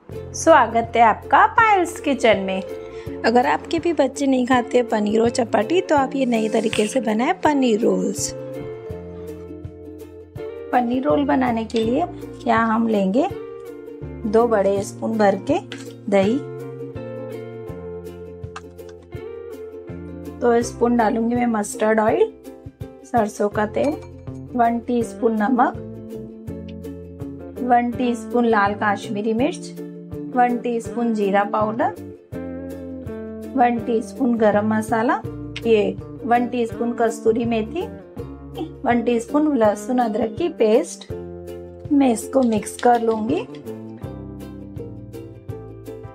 स्वागत है आपका पायल्स किचन में। अगर आपके भी बच्चे नहीं खाते पनीर और चपाती तो आप ये नई तरीके से बनाएं पनीर रोल्स। पनीर रोल बनाने के लिए यहाँ हम लेंगे 2 बड़े स्पून भर के दही, 2 स्पून डालूंगी मैं मस्टर्ड ऑयल, सरसों का तेल, 1 टीस्पून नमक, 1 टीस्पून लाल काश्मीरी मिर्च, 1 टीस्पून जीरा पाउडर, 1 टीस्पून गरम मसाला, 1 टीस्पून कस्तूरी मेथी, 1 टीस्पून लहसुन अदरक की पेस्ट। मैं इसको मिक्स कर लूंगी।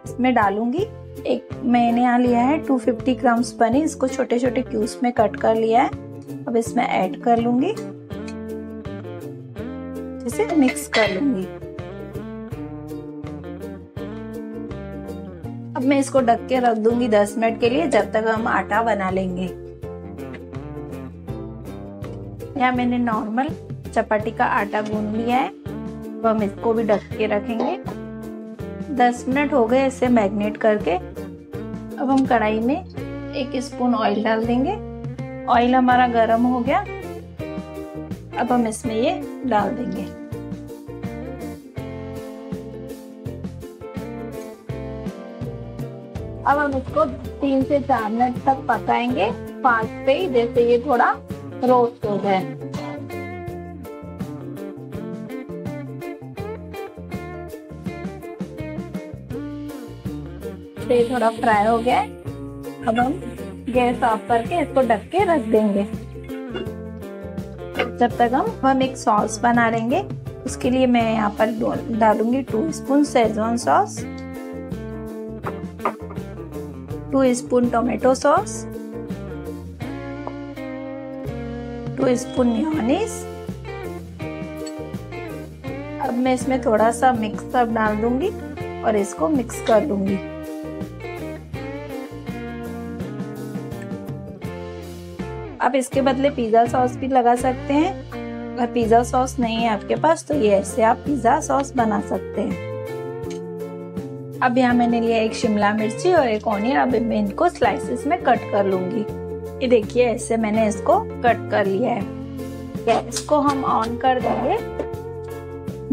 इसमें डालूंगी मैंने यहाँ लिया है 250 ग्राम्स पनीर, इसको छोटे छोटे क्यूब्स में कट कर लिया है। अब इसमें ऐड कर लूंगी, इसे मिक्स कर लूंगी। अब मैं इसको ढक के रख दूंगी 10 मिनट के लिए, जब तक हम आटा बना लेंगे। यहाँ मैंने नॉर्मल चपाती का आटा गूंद लिया है। अब हम इसको भी ढक के रखेंगे। 10 मिनट हो गए इसे मैरिनेट करके। अब हम कढ़ाई में 1 स्पून ऑयल डाल देंगे। ऑयल हमारा गर्म हो गया। अब हम इसमें ये डाल देंगे। अब हम इसको 3 से 4 मिनट तक पकाएंगे फास्ट पे, जैसे ये थोड़ा रोस्ट हो जाए। ये थोड़ा फ्राई हो गया है। अब हम गैस ऑफ करके इसको ढक के रख देंगे जब तक हम एक सॉस बना लेंगे। उसके लिए मैं यहाँ पर डालूंगी 2 spoon Schezwan sauce, 2 spoon tomato sauce, 2 spoon mayonnaise. अब मैं इसमें थोड़ा सा मिक्स अप डाल दूंगी और इसको मिक्स कर लूंगी। आप इसके बदले पिज्जा सॉस भी लगा सकते हैं। अगर पिज्जा सॉस नहीं है आपके पास तो ये ऐसे आप पिज्जा सॉस बना सकते हैं। अब यहाँ मैंने लिया 1 शिमला मिर्ची और 1 ऑनियन। अब मैं इनको स्लाइसेस में कट कर लूंगी। ये देखिए ऐसे मैंने इसको कट कर लिया है। गैस को हम ऑन कर देंगे।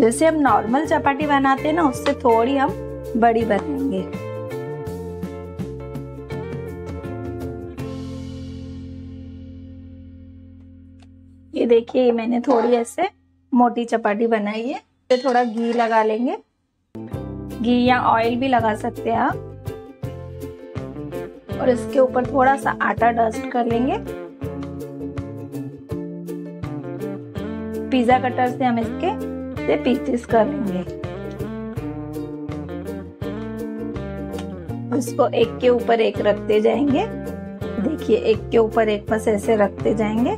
जैसे हम नॉर्मल चपाती बनाते हैं ना, उससे थोड़ी हम बड़ी बनाएंगे। ये देखिए मैंने थोड़ी ऐसे मोटी चपाती बनाई है। तो थोड़ा घी लगा लेंगे, घी या ऑयल भी लगा सकते हैं आप। और इसके ऊपर थोड़ा सा आटा डस्ट कर लेंगे। पिज्जा कटर से हम इसके पीसेस कर लेंगे। इसको एक के ऊपर एक रखते जाएंगे। देखिए एक के ऊपर एक बस ऐसे रखते जाएंगे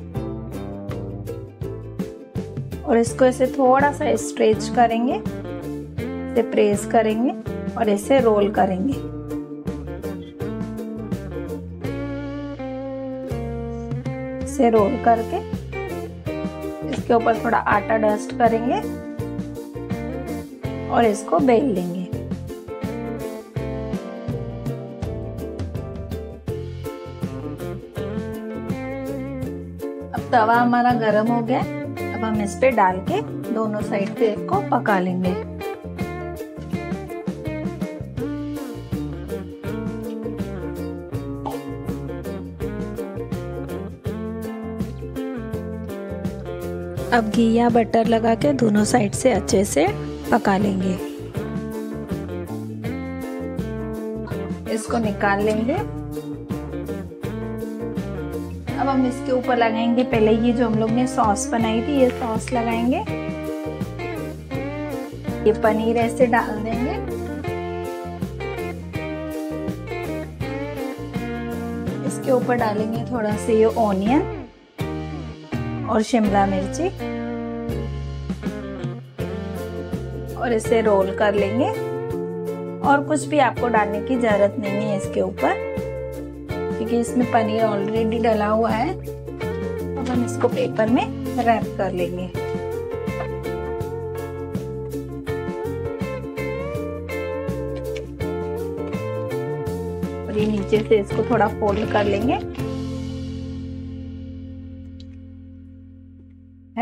और इसको ऐसे थोड़ा सा स्ट्रेच करेंगे, इसे प्रेस करेंगे और इसे रोल करेंगे। इसे रोल करके इसके ऊपर थोड़ा आटा डस्ट करेंगे और इसको बेल लेंगे। अब तवा हमारा गर्म हो गया। अब हम इस पे डाल के दोनों साइड से इसको पका लेंगे। अब घी या बटर लगा के दोनों साइड से अच्छे से पका लेंगे। इसको निकाल लेंगे। अब हम इसके ऊपर लगाएंगे पहले ये जो हम लोग ने सॉस बनाई थी, ये सॉस लगाएंगे। ये पनीर ऐसे डाल देंगे। इसके ऊपर डालेंगे थोड़ा सा ये ऑनियन और शिमला मिर्ची और इसे रोल कर लेंगे। और कुछ भी आपको डालने की जरूरत नहीं है इसके ऊपर, क्योंकि इसमें पनीर ऑलरेडी डला हुआ है। अब हम इसको पेपर में रैप कर लेंगे। और ये नीचे से इसको थोड़ा फोल्ड कर लेंगे।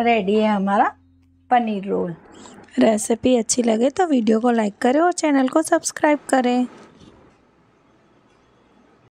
रेडी है हमारा पनीर रोल। रेसिपी अच्छी लगे तो वीडियो को लाइक करें और चैनल को सब्सक्राइब करें।